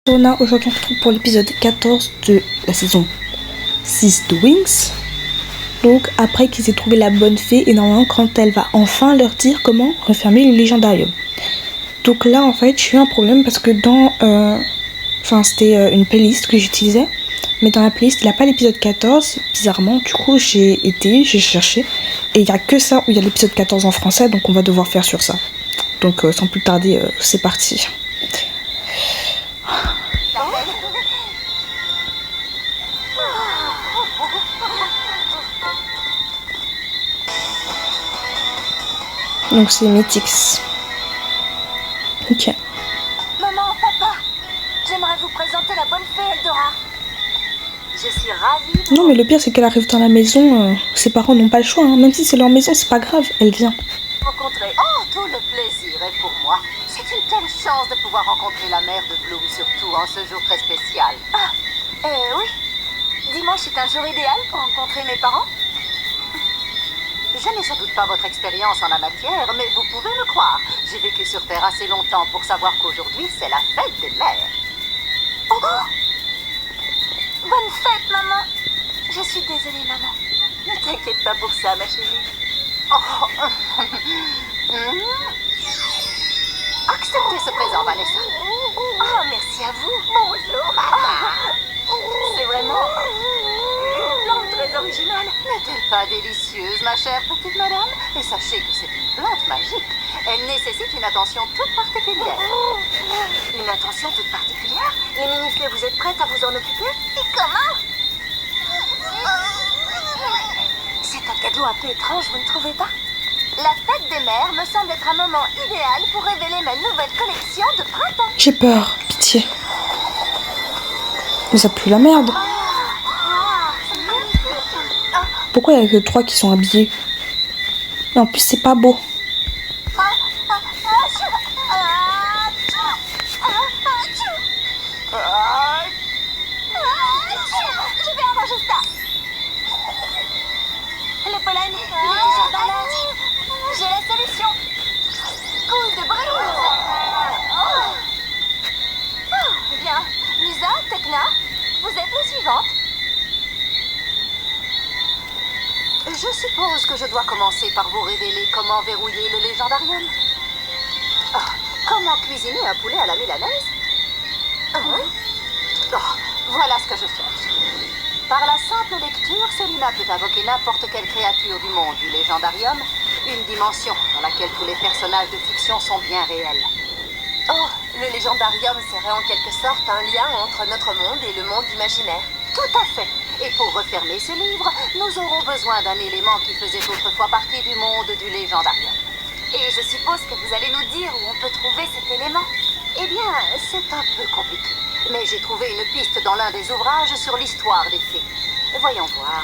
Aujourd'hui on se retrouve pour l'épisode 14 de la saison 6 de Wings. Donc après qu'ils aient trouvé la bonne fée et normalement quand elle va enfin leur dire comment refermer le légendarium. Donc là en fait j'ai eu un problème parce que dans c'était une playlist que j'utilisais, mais dans la playlist il n'y a pas l'épisode 14 bizarrement. Du coup j'ai cherché et il n'y a que ça où il y a l'épisode 14 en français, donc on va devoir faire sur ça. Donc sans plus tarder c'est parti. Donc c'est Mythix. Ok. Maman, papa, j'aimerais vous présenter la bonne fée Eldora. Je suis ravie. Non mais le pire c'est qu'elle arrive dans la maison, ses parents n'ont pas le choix, hein. Même si c'est leur maison c'est pas grave, elle vient. Rencontrer. Oh, tout le plaisir est pour moi. C'est une telle chance de pouvoir rencontrer la mère de Bloom, surtout en ce jour très spécial. Oui. Dimanche est un jour idéal pour rencontrer mes parents. Je n'ai sans doute pas votre expérience en la matière, mais vous pouvez me croire. J'ai vécu sur Terre assez longtemps pour savoir qu'aujourd'hui, c'est la fête des mères. Oh! Bonne fête, maman. Je suis désolée, maman. Ne t'inquiète pas pour ça, ma chérie. Oh! Acceptez ce présent, Vanessa. Oh, merci à vous. Bonjour, maman. C'est vraiment une plante très originale. N'est-elle pas délicieuse, ma chère petite madame? Et sachez que c'est une plante magique. Elle nécessite une attention toute particulière. Une attention toute particulière? Les mini-fées, vous êtes prêtes à vous en occuper? Et comment? C'est un cadeau un peu étrange, vous ne trouvez pas? La fête des mères me semble être un moment idéal pour révéler ma nouvelle collection de printemps. J'ai peur, pitié. Mais ça pue la merde. Pourquoi il n'y a que 3 qui sont habillés? Et en plus c'est pas beau. Je vais arranger ça. Le pollen, il est toujours dans l'air. J'ai la solution. Coule de brise. Bien. Lisa, Tekna, vous êtes les suivantes. Je suppose que je dois commencer par vous révéler comment verrouiller le légendarium. Comment cuisiner un poulet à la milanaise? Voilà ce que je cherche. Par la simple lecture, Selina peut invoquer n'importe quelle créature du monde du légendarium, une dimension dans laquelle tous les personnages de fiction sont bien réels. Oh, le légendarium serait en quelque sorte un lien entre notre monde et le monde imaginaire. Tout à fait. Et pour refermer ce livre, nous aurons besoin d'un élément qui faisait autrefois partie du monde du légendarium. Et je suppose que vous allez nous dire où on peut trouver cet élément. Eh bien, c'est un peu compliqué. Mais j'ai trouvé une piste dans l'un des ouvrages sur l'histoire des fées. Voyons voir.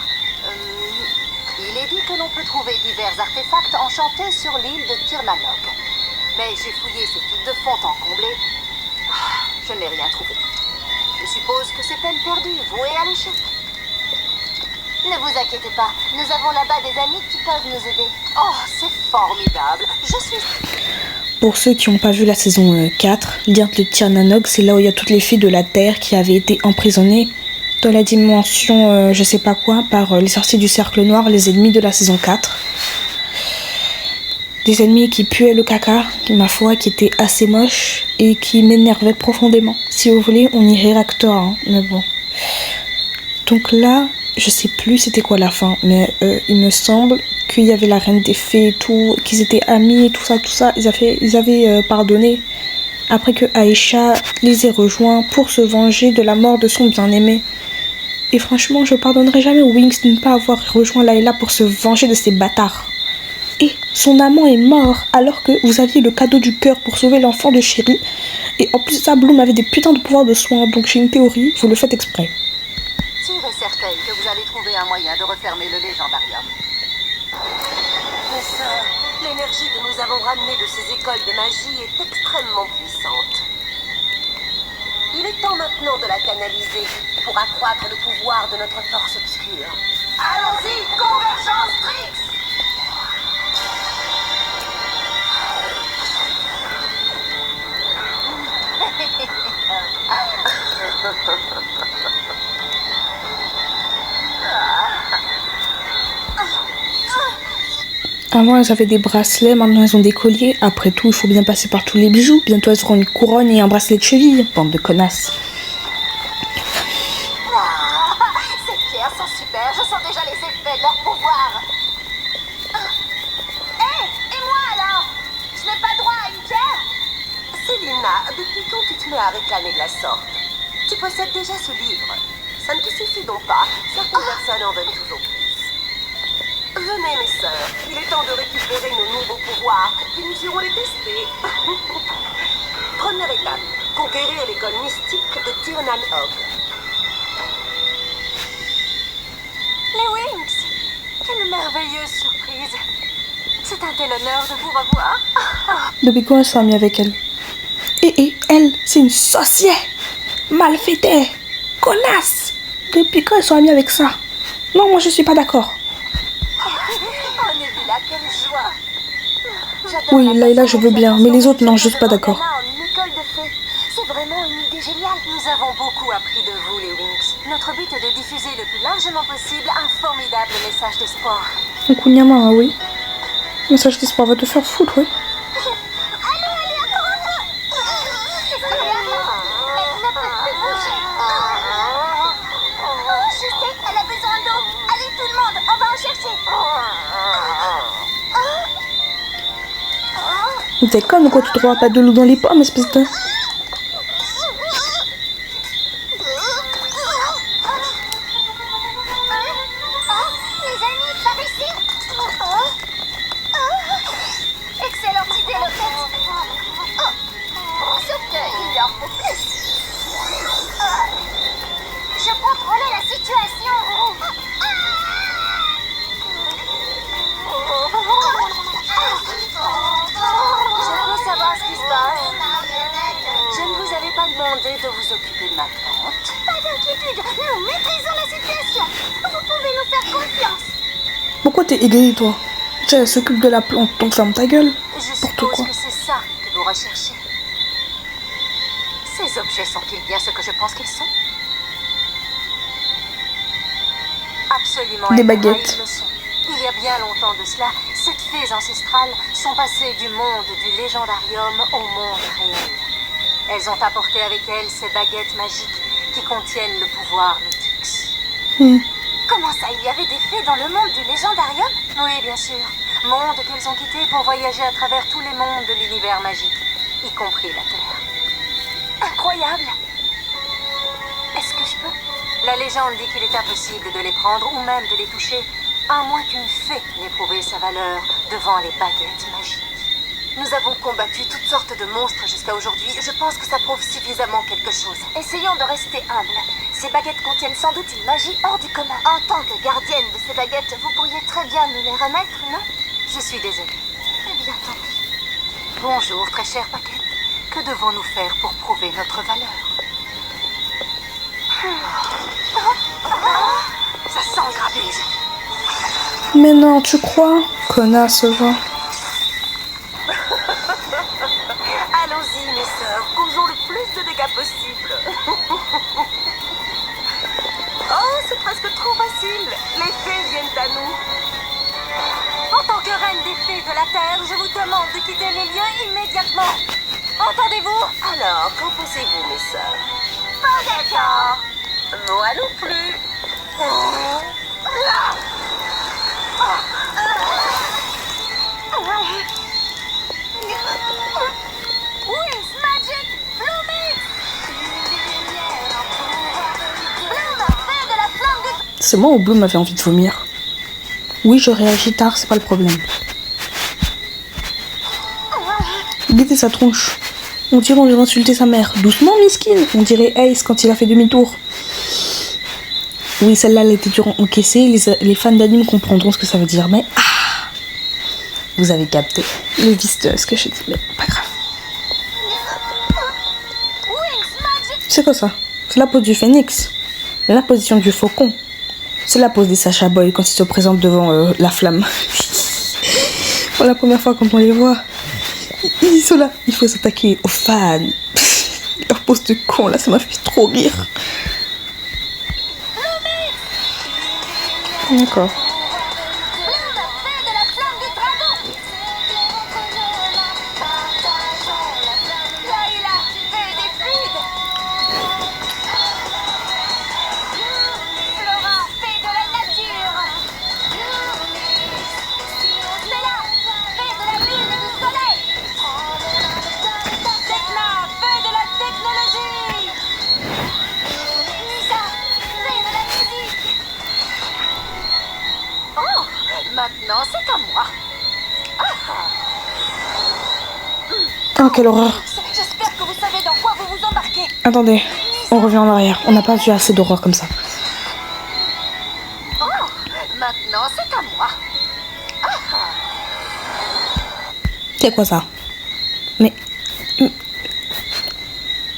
Il est dit que l'on peut trouver divers artefacts enchantés sur l'île de Tirnanog. Mais j'ai fouillé cette île de fond en comblé. Je n'ai rien trouvé. Je suppose que c'est peine perdue, vouée à l'échec. Ne vous inquiétez pas, nous avons là-bas des amis qui peuvent nous aider. Oh, c'est formidable. Je suis... Pour ceux qui n'ont pas vu la saison 4, l'île de Tirnanog, c'est là où il y a toutes les filles de la Terre qui avaient été emprisonnées dans la dimension je sais pas quoi par les sorciers du Cercle Noir, les ennemis de la saison 4. Des ennemis qui puaient le caca, ma foi, qui étaient assez moches et qui m'énervaient profondément. Si vous voulez, on y réactera, hein, mais bon. Donc là, je sais plus c'était quoi la fin, mais il me semble qu'il y avait la reine des fées et tout, qu'ils étaient amis et tout ça. Ils avaient pardonné après que Aïcha les ait rejoints pour se venger de la mort de son bien-aimé. Et franchement, je pardonnerai jamais Wings de ne pas avoir rejoint Layla pour se venger de ces bâtards. Et son amant est mort alors que vous aviez le cadeau du cœur pour sauver l'enfant de Chéri. Et en plus ça, Bloom avait des putains de pouvoirs de soin, donc j'ai une théorie, vous le faites exprès. Sûre et certaine que vous allez trouver un moyen de refermer le légendarium. Mes sœurs, l'énergie que nous avons ramenée de ces écoles de magie est extrêmement puissante. Il est temps maintenant de la canaliser pour accroître le pouvoir de notre force obscure. Allons-y, convergence Trix! Avant, elles avaient des bracelets, maintenant elles ont des colliers. Après tout, il faut bien passer par tous les bijoux. Bientôt, elles auront une couronne et un bracelet de cheville. Bande de connasses. Ces pierres sont super, je sens déjà les effets de leur pouvoir. Hé, et moi alors? Je n'ai pas droit à une pierre? Célina, depuis quand tu te mets à réclamer de la sorte? Tu possèdes déjà ce livre. Ça ne te suffit donc pas. Certaines personnes en veulent toujours plus. Venez, mes sœurs. Il est temps de récupérer nos nouveaux pouvoirs, puis nous irons les tester. Première étape, conquérir l'école mystique de Tirnan Og. Les Winx, quelle merveilleuse surprise. C'est un tel honneur de vous revoir. Depuis quand elles sont amies avec elle? Et elle, c'est une sorcière. Malfaitée. Connasse. Depuis quand elles sont amies avec ça? Non, moi je suis pas d'accord. Oh, Nebula, quelle joie. J'adore Oui, la Layla, façon je veux dont bien, tu mais as les autres, non, transformé je suis pas d'accord. Organa en une école de fées. C'est vraiment une idée géniale. Nous avons beaucoup appris de vous, les Winx. Notre but est de diffuser le plus largement possible un formidable message d'espoir. Un Kunyama, oui. Message d'espoir va te faire foutre, oui. Allez, encore un peu. Elle ne peut plus bouger. Oh, je sais, elle a besoin d'eau. Allez, tout le monde, on va en chercher. T'es conne ou quoi? Tu trouveras pas de l'eau dans les pommes, espèce de... Les amis, par ici. Excellente idée, Lopette. Sauf qu'il leur faut plus. Je contrôlais la situation. Je veux savoir ce qui se passe. Je ne vous avais pas demandé de vous occuper de ma plante. Pas d'inquiétude, nous maîtrisons la situation. Vous pouvez nous faire confiance. Pourquoi t'es aigrie, toi? Tiens, elle s'occupe de la plante, donc ferme ta gueule. Je Pour suppose quoi? que c'est ça que vous recherchez. Ces objets sont-ils bien ce que je pense qu'ils sont? Absolument. Des Elvira, baguettes. ils le sont. Il y a bien longtemps de cela, ces fées ancestrales sont passées du monde du légendarium au monde réel. Elles ont apporté avec elles ces baguettes magiques qui contiennent le pouvoir Mythix. Comment ça, il y avait des fées dans le monde du légendarium? Oui, bien sûr. Monde qu'elles ont quitté pour voyager à travers tous les mondes de l'univers magique, y compris la Terre. Incroyable! Est-ce que je peux? La légende dit qu'il est impossible de les prendre ou même de les toucher, à moins qu'une fée n'ait prouvé sa valeur devant les baguettes magiques. Nous avons combattu toutes sortes de monstres jusqu'à aujourd'hui. Je pense que ça prouve suffisamment quelque chose. Essayons de rester humbles. Ces baguettes contiennent sans doute une magie hors du commun. En tant que gardienne de ces baguettes, vous pourriez très bien nous les remettre, non? Je suis désolée. Eh bien, tant pis. Bonjour, très chère Paquette. Que devons-nous faire pour prouver notre valeur? Ça sent le grabuge. Mais non, tu crois? Connasse, va. Allons-y, mes sœurs. Causons le plus de dégâts possible. Oh, c'est presque trop facile. Les fées viennent à nous. En tant que reine des fées de la Terre, je vous demande de quitter les lieux immédiatement. Entendez-vous? Alors, qu'en pensez-vous, mes sœurs? Pas d'accord. Moi non plus. Wings Magic Blooming. Bloom, fais de la flamme de... C'est moi ou Bloom avait envie de vomir? Oui, je réagis tard, c'est pas le problème. Guettez sa tronche. On dirait on vient d'insulter sa mère. Doucement, Miskine. On dirait Ace quand il a fait demi-tour. Oui, celle-là, elle était dure à encaisser. Les fans d'anime comprendront ce que ça veut dire. Mais vous avez capté. Le vice de ce que je dis. Mais pas grave. Wings Magic. C'est quoi ça? C'est la pose du phénix. La position du faucon. C'est la pose des Sacha Boy quand ils se présentent devant la flamme. Pour la première fois quand on les voit, ils sont là. Il faut s'attaquer aux fans. Leur pose de con là, ça m'a fait trop rire. D'accord. Maintenant, c'est à moi. Oh, quelle horreur. J'espère que vous savez dans quoi vous vous embarquez. Attendez, on revient en arrière. On n'a pas vu assez d'horreur comme ça. Oh, maintenant, c'est à moi. C'est quoi ça? Mais...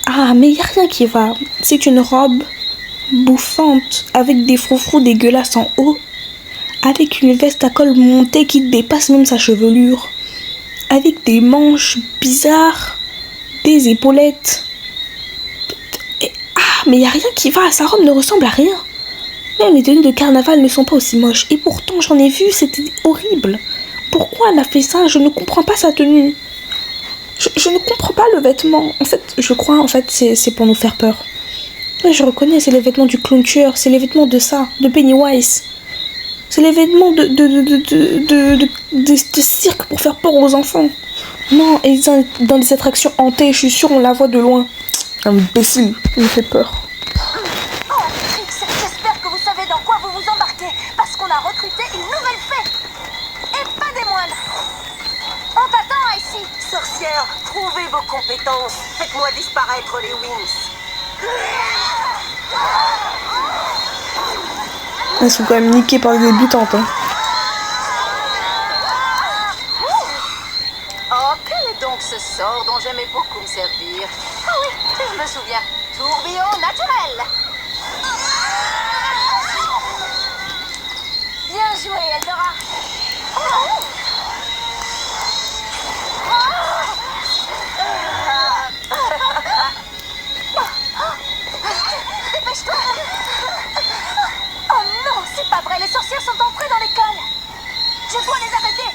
Ah, mais y a rien qui va. C'est une robe bouffante avec des froufrous dégueulasses en haut. Avec une veste à col monté qui dépasse même sa chevelure. Avec des manches bizarres. Des épaulettes. Ah, mais y a rien qui va. Sa robe ne ressemble à rien. Même les tenues de carnaval ne sont pas aussi moches. Et pourtant, j'en ai vu, c'était horrible. Pourquoi elle a fait ça? Je ne comprends pas sa tenue. Je ne comprends pas le vêtement. En fait, je crois, c'est pour nous faire peur. Oui, je reconnais, c'est les vêtements du clown tueur. C'est les vêtements de ça, de Pennywise. C'est les vêtements de cirque pour faire peur aux enfants. Non, et dans des attractions hantées, je suis sûre, on la voit de loin. Imbécile, il me fait peur. Oh, j'espère que vous savez dans quoi vous vous embarquez. Parce qu'on a recruté une nouvelle fée. Et pas des moindres. On t'attend ici. Sorcière, prouvez vos compétences. Faites-moi disparaître les Wings. Elles sont quand même niquées par les débutantes. Hein. Oh, quel est donc ce sort dont j'aimais beaucoup me servir? Ah oui, je me souviens. Tourbillon naturel. Bien joué, Eldora. Dépêche-toi. Oh non, c'est pas vrai, les sorcières sont entrées dans l'école. Je dois les arrêter.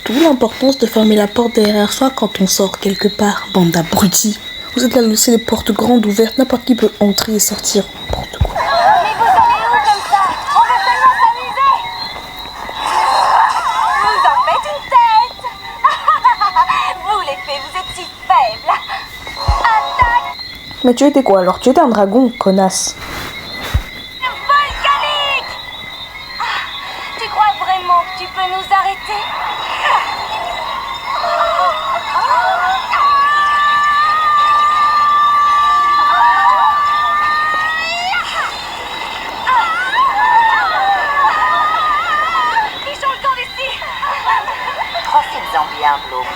D'où l'importance de fermer la porte derrière soi quand on sort quelque part, bande d'abrutis. Vous êtes là, laissez les portes grandes ouvertes, n'importe qui peut entrer et sortir. N'importe quoi. Mais vous allez où comme ça? On veut seulement s'amuser. Vous en faites une tête. Vous les fées, vous êtes si faibles. Attaque Mais tu étais quoi alors? Tu étais un dragon, connasse. volcanique. Tu crois vraiment que tu peux nous arrêter? Profites-en bien, Bloom.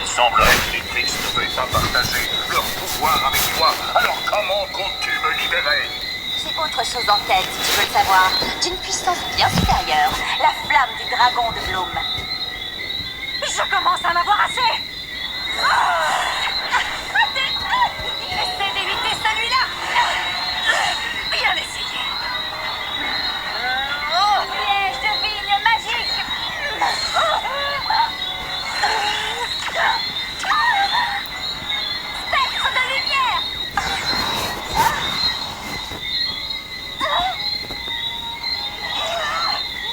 Il semblerait que les Trix ne veuillent pas partager leur pouvoir avec toi. Alors comment comptes-tu me libérer? J'ai autre chose en tête, si tu veux le savoir. D'une puissance bien supérieure. La flamme du dragon de Bloom. Je commence à en avoir assez. Essaie d'éviter celui-là. Bien essayé. Piège de vigne magique. Spectre de lumière.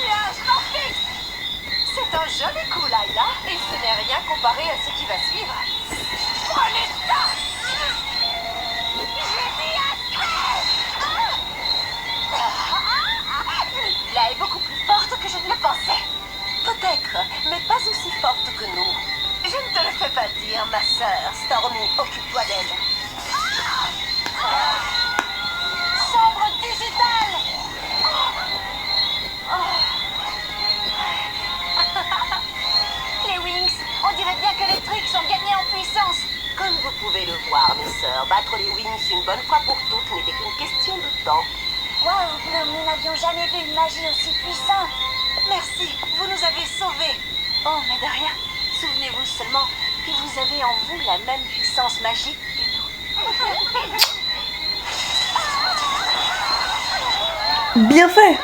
Nuage morphique. C'est un joli coup, Layla, et ce n'est rien comparé à ce qui va suivre. Prenez ça. J'ai dit assez. Là est beaucoup plus forte que je ne le pensais. Peut-être, mais pas aussi forte que nous. Je ne te le fais pas dire, ma sœur. Stormy, occupe-toi d'elle. Chambre digitale. Les Wings, on dirait bien que les trucs sont gagnés en puissance. Comme vous pouvez le voir, mes sœurs, battre les Wings une bonne fois pour toutes n'était qu'une question de temps. Waouh, Bloom, nous n'avions jamais vu une magie aussi puissante. Merci, vous nous avez sauvés. Oh, mais de rien. Souvenez-vous seulement que vous avez en vous la même puissance magique que nous. Bien fait.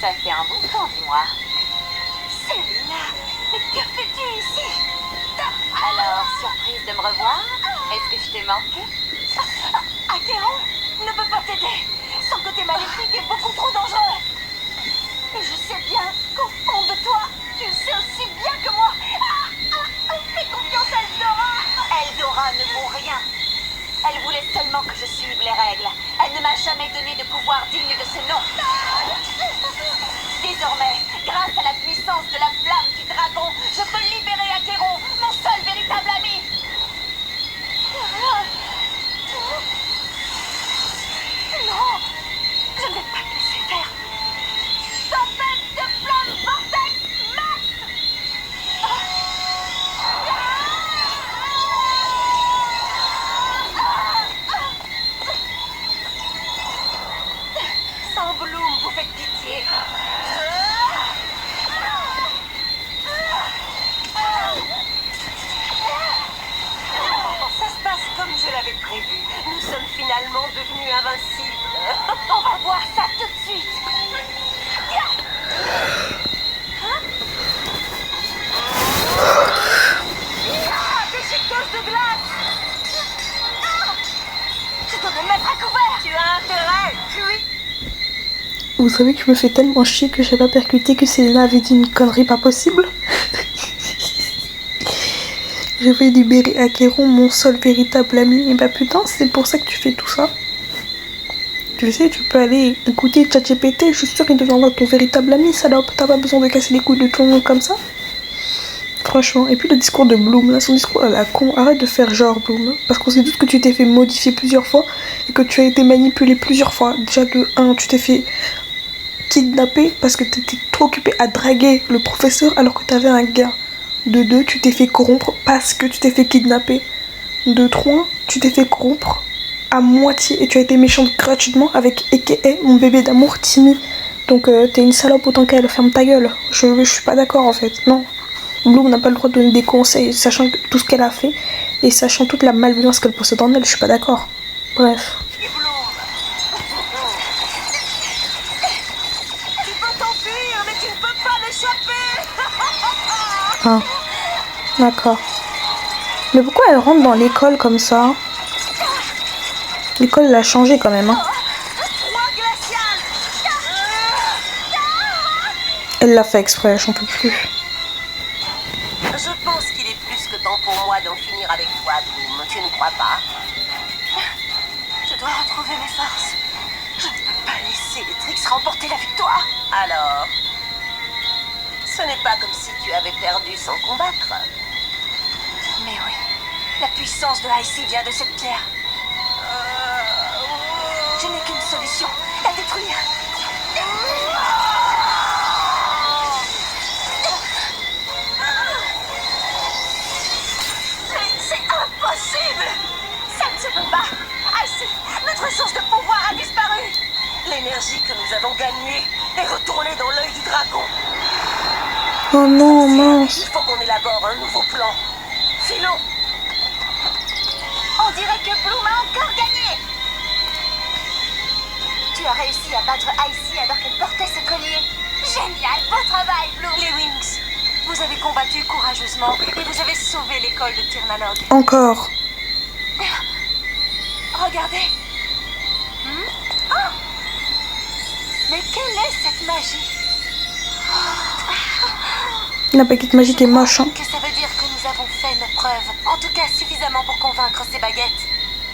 Ça fait un bon temps, dis-moi. Selina, mais que fais-tu ici? Alors, surprise de me revoir? Est-ce que je t'ai manqué? Acheron ne peut pas t'aider. Son côté maléfique est beaucoup trop dangereux. Et je sais bien qu'au fond de toi, tu le sais aussi bien que moi. Fais confiance à Eldora. Eldora ne vaut rien. Elle voulait seulement que je suive les règles. Elle ne m'a jamais donné de pouvoir digne de ce nom. Désormais, grâce à la puissance de la flamme du dragon, je peux libérer Acheron, mon seul véritable ami. Non, je ne vais pas te laisser faire. Tempête de flamme vortex max. Sans Bloom, vous faites pitié. Ça se passe comme je l'avais prévu. Nous sommes finalement devenus invincibles. On va voir ça tout de suite. Déchiqueuse de glace. Je dois me mettre à couvert. Tu as intérêt, oui. Vous savez que je me fais tellement chier que j'ai pas percuté que Selina avait dit une connerie pas possible. Je vais libérer Acheron, mon seul véritable ami. Et bah putain, c'est pour ça que tu fais tout ça. Tu sais, tu peux aller écouter ChatGPT, je suis sûre qu'il deviendra ton véritable ami, salope. T'as pas besoin de casser les couilles de tout le monde comme ça. Franchement. Et puis le discours de Bloom, là, son discours à la con. Arrête de faire genre, Bloom. Parce qu'on sait tous que tu t'es fait modifier plusieurs fois et que tu as été manipulé plusieurs fois. Déjà, de 1, tu t'es fait kidnapper parce que t'étais trop occupé à draguer le professeur alors que t'avais un gars. De 2, tu t'es fait corrompre parce que tu t'es fait kidnapper. De 3, tu t'es fait corrompre à moitié et tu as été méchante gratuitement avec Eke, mon bébé d'amour Timmy. Donc t'es une salope autant qu'elle, ferme ta gueule. Je suis pas d'accord en fait, non. Bloom n'a pas le droit de donner des conseils, sachant tout ce qu'elle a fait et sachant toute la malveillance qu'elle possède en elle, je suis pas d'accord. Bref. Tu peux t'enfuir, mais tu ne peux pas m'échapper. Ah, d'accord. Mais pourquoi elle rentre dans l'école comme ça? L'école elle a changé quand même, hein. Roi glacial. Elle l'a fait exprès, j'en peux plus. Je pense qu'il est plus que temps pour moi d'en finir avec toi, Bloom. Tu ne crois pas? Je dois retrouver mes forces. Je ne peux pas laisser les Trix remporter la victoire. Alors, ce n'est pas comme si tu avais perdu sans combattre. Mais oui, la puissance de Icy vient de cette pierre. Je n'ai qu'une solution, la détruire. Mais c'est impossible. Ça ne se peut pas. Icy, notre source de pouvoir a disparu. L'énergie que nous avons gagnée est retournée dans l'œil du dragon. Oh non, mince. Il faut qu'on élabore un nouveau plan. Filons. On dirait que Bloom a encore gagné. Tu as réussi à battre Icy alors qu'elle portait ce collier. Génial, beau travail, Bloom. Les Wings, vous avez combattu courageusement et vous avez sauvé l'école de Tirnanog. Encore. Regardez. Oh. Mais quelle est cette magie? La baguette magique est moche, hein. Que ça veut dire que nous avons fait nos preuves. En tout cas, suffisamment pour convaincre ces baguettes.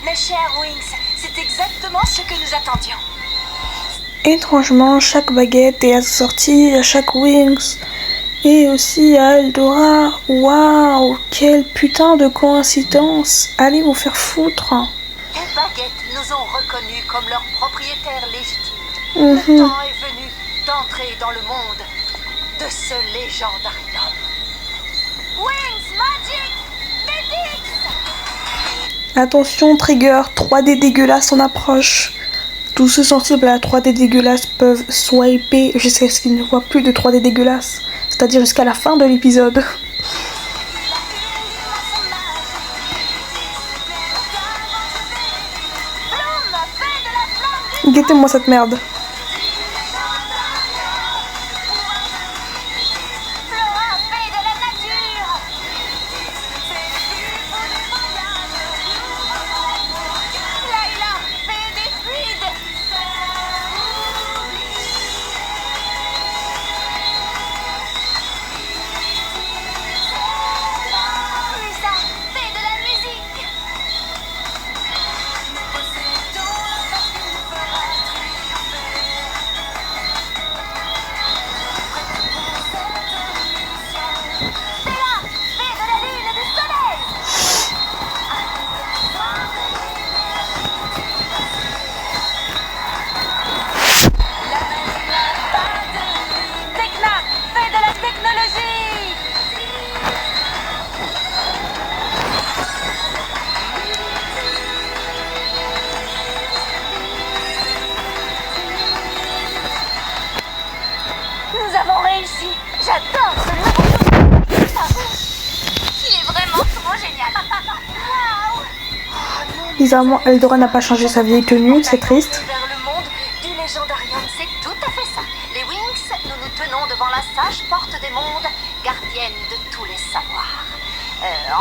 Mes chers Wings, c'est exactement ce que nous attendions. Étrangement, chaque baguette est assortie à chaque Wings. Et aussi à Eldora. Waouh, quelle putain de coïncidence. Allez vous faire foutre. Les baguettes nous ont reconnus comme leurs propriétaires légitimes. Mhm. Le temps est venu d'entrer dans le monde de ce légendarium. Wings Magic Medics. Attention, trigger, 3D dégueulasse en approche. Tous ceux sensibles à la 3D dégueulasse peuvent swiper jusqu'à ce qu'ils ne voient plus de 3D dégueulasse. C'est-à-dire jusqu'à la fin de l'épisode. Guettez-moi cette merde. Flora, fée de la nature. Layla, fée des fluides. Lisa, fée de la musique. Stella, fée de la lune et du soleil. Tekna, fée de la technologie. Nous avons réussi. J'adore ce nouveau. Il est vraiment trop génial. Waouh. Bizarrement, Eldora n'a pas changé sa vieille tenue, c'est triste. Vers le monde du légendarium, c'est tout à fait ça. Les Wings, nous nous tenons devant la sage porte des mondes, gardienne de tous les savoirs.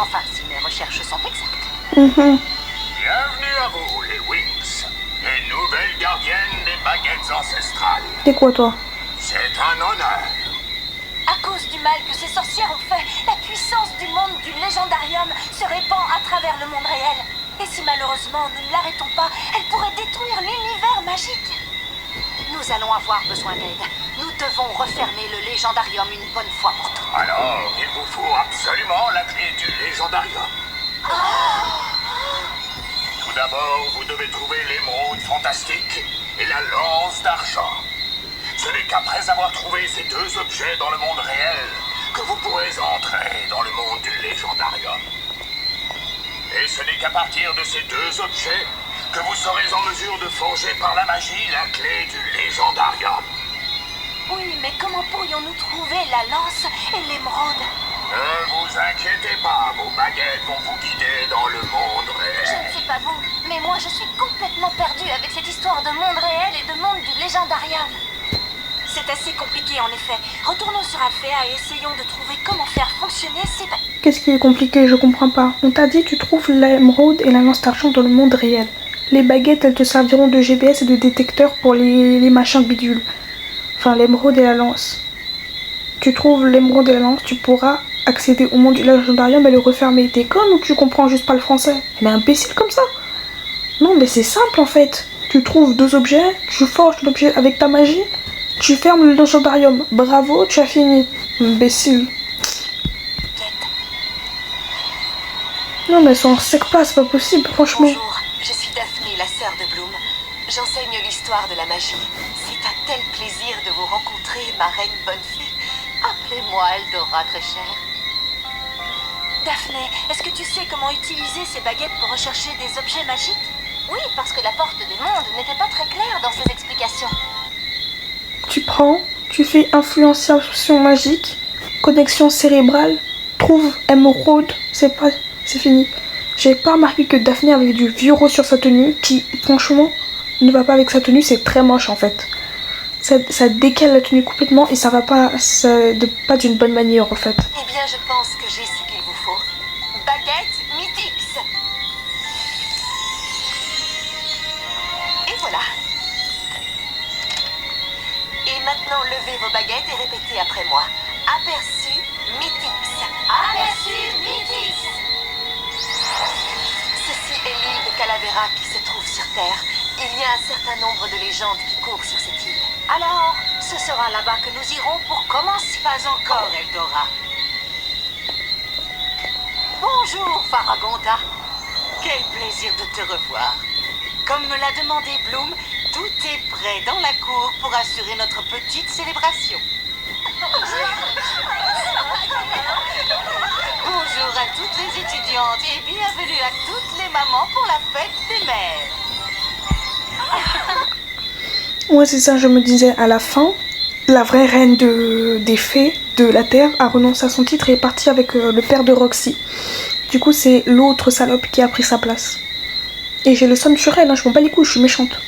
Enfin, si mes recherches sont exactes. Bienvenue à vous, les Wings, les nouvelles gardiennes des baguettes ancestrales. T'es quoi toi? C'est un honneur. À cause du mal que ces sorcières ont fait, la puissance du monde du légendarium se répand à travers le monde réel. Et si malheureusement nous ne l'arrêtons pas, elle pourrait détruire l'univers magique. Nous allons avoir besoin d'aide. Nous devons refermer le légendarium une bonne fois pour toutes. Alors, il vous faut absolument la clé du légendarium. Tout d'abord, vous devez trouver l'émeraude fantastique et la lance d'argent. Ce n'est qu'après avoir trouvé ces deux objets dans le monde réel que vous pourrez entrer dans le monde du légendarium. Et ce n'est qu'à partir de ces deux objets que vous serez en mesure de forger par la magie la clé du légendarium. Oui, mais comment pourrions-nous trouver la lance et l'émeraude? Ne vous inquiétez pas, vos baguettes vont vous guider dans le monde Je réel. ne sais pas vous, mais moi je suis complètement perdue avec cette histoire de monde réel et de monde du légendarium. C'est assez compliqué en effet. Retournons sur Alphéa et essayons de trouver comment faire fonctionner ces baguettes. Qu'est-ce qui est compliqué? Je comprends pas. On t'a dit tu trouves l'émeraude et la lance d'argent dans le monde réel. Les baguettes, elles te serviront de GPS et de détecteur pour les machins bidules. Enfin, l'émeraude et la lance. Tu trouves l'émeraude et la lance, tu pourras accéder au monde du légendarium et le refermer. T'es con ou tu comprends juste pas le français? Elle est imbécile comme ça. Non, mais c'est simple en fait. Tu trouves deux objets, tu forges l'objet avec ta magie, tu fermes le légendarium. Bravo, tu as fini. Imbécile. Non, mais elles sont en sec pas, c'est pas possible, franchement. Bonjour, je suis Daphné, la sœur de Bloom. J'enseigne l'histoire de la magie. C'est un tel plaisir de vous rencontrer, ma reine bonne fée. Appelez-moi Eldora, très chère. Daphné, est-ce que tu sais comment utiliser ces baguettes pour rechercher des objets magiques? Oui, parce que la porte des mondes n'était pas très claire dans ses explications. Tu prends, tu fais influenciation magique, connexion cérébrale, trouve émeraude, c'est fini. J'ai pas remarqué que Daphné avait du vieux rose sur sa tenue, qui franchement ne va pas avec sa tenue, c'est très moche en fait. Ça décale la tenue complètement et ça va pas, pas d'une bonne manière en fait. Eh bien, je pense que j'ai ce qu'il vous faut. Baguette Mythix. Et voilà. Et maintenant, levez vos baguettes et répétez après moi. Aperçu Mythix. Aperçu Mythix. Ceci est l'île de Calavera qui se trouve sur Terre. Il y a un certain nombre de légendes qui courent sur cette île. Alors, ce sera là-bas que nous irons pour commencer. Pas encore, Eldora. Bonjour, Faragonta. Quel plaisir de te revoir. Comme me l'a demandé Bloom, tout est prêt dans la cour pour assurer notre petite célébration. toutes les étudiantes et bienvenue à toutes les mamans pour la fête des mères. Ouais, c'est ça, je me disais, à la fin, la vraie reine des fées de la Terre a renoncé à son titre et est partie avec le père de Roxy. Du coup, c'est l'autre salope qui a pris sa place. Et j'ai le somme sur elle, hein, je m'en bats les couilles, je suis méchante.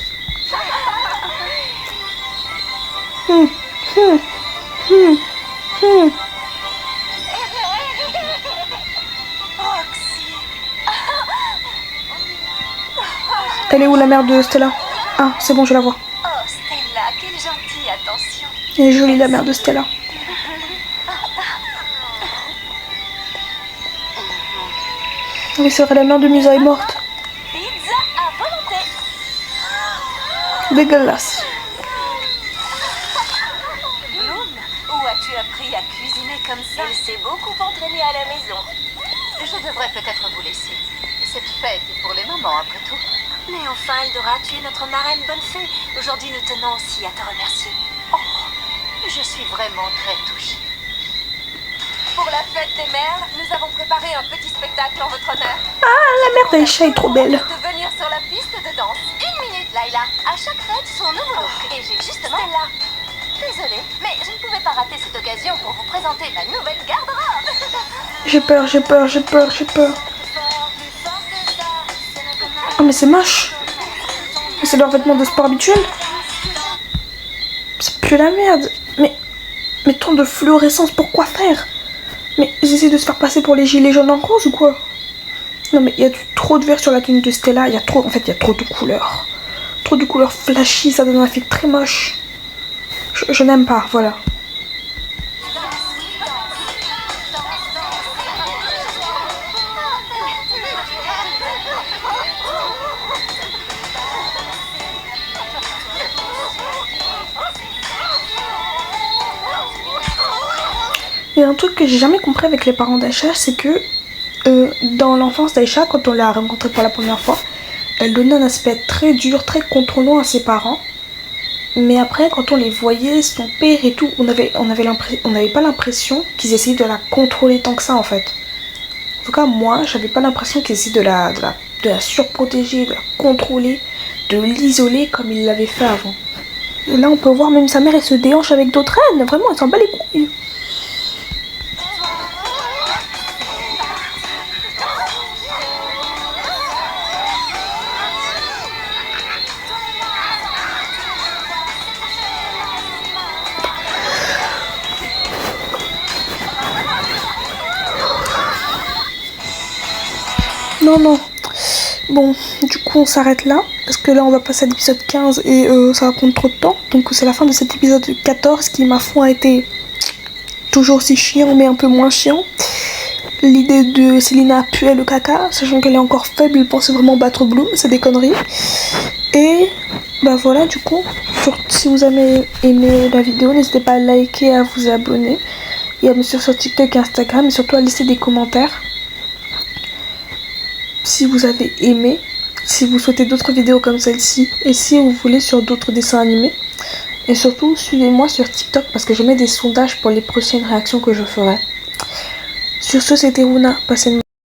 Elle est où la mère de Stella? Ah, c'est bon, je la vois. Oh, Stella, quelle gentille attention. Elle est jolie la mère de Stella. Oui, c'est vrai, la mère de Musa est morte. Pizza à volonté. Dégueulasse. Bloom, où as-tu appris à cuisiner comme ça? Il s'est beaucoup entraîné à la maison. Je devrais peut-être vous laisser. Cette fête est pour les mamans, après tout. Mais enfin, Eldora, tu es notre marraine bonne fée. Aujourd'hui, nous tenons aussi à te remercier. Oh, je suis vraiment très touchée. Pour la fête des mères, nous avons préparé un petit spectacle en votre honneur. Ah, la mère d'Aïcha est trop belle. De venir sur la piste de danse. Une minute, Layla. À chaque fête, son nouveau look. Et j'ai justement... Stella. Désolée, mais je ne pouvais pas rater cette occasion pour vous présenter ma nouvelle garde-robe. J'ai peur, j'ai peur, j'ai peur, j'ai peur. Oh, mais c'est moche. C'est leur vêtement de sport habituel. C'est plus la merde. Mais tant de fluorescence, pourquoi faire? Mais ils essaient de se faire passer pour les gilets jaunes en rose ou quoi? Non mais il y a trop de vert sur la tenue de Stella, il y a trop de couleurs. Trop de couleurs flashy, ça donne un effet très moche. Je n'aime pas, voilà. Il y a un truc que j'ai jamais compris avec les parents d'Aïcha, c'est que dans l'enfance d'Aïcha, quand on l'a rencontrée pour la première fois, elle donnait un aspect très dur, très contrôlant à ses parents. Mais après, quand on les voyait, son père et tout, on n'avait pas l'impression qu'ils essayaient de la contrôler tant que ça en fait. En tout cas, moi, j'avais pas l'impression qu'ils essayaient de la surprotéger, de la contrôler, de l'isoler comme ils l'avaient fait avant. Et là, on peut voir même sa mère, elle se déhanche avec d'autres reines. Vraiment, elle s'en bat les couilles. Non. Bon, du coup on s'arrête là, parce que là on va passer à l'épisode 15 et ça va prendre trop de temps. Donc c'est la fin de cet épisode 14 qui, ma foi, a été toujours aussi chiant, mais un peu moins chiant. L'idée de Selina puer le caca, sachant qu'elle est encore faible, il pensait vraiment battre Bloom, c'est des conneries. Et bah voilà, du coup, si vous avez aimé la vidéo, n'hésitez pas à liker, à vous abonner, et à me suivre sur TikTok et Instagram, et surtout à laisser des commentaires. Si vous avez aimé, si vous souhaitez d'autres vidéos comme celle-ci, et si vous voulez sur d'autres dessins animés. Et surtout, suivez-moi sur TikTok parce que je mets des sondages pour les prochaines réactions que je ferai. Sur ce, c'était Runa. Passez une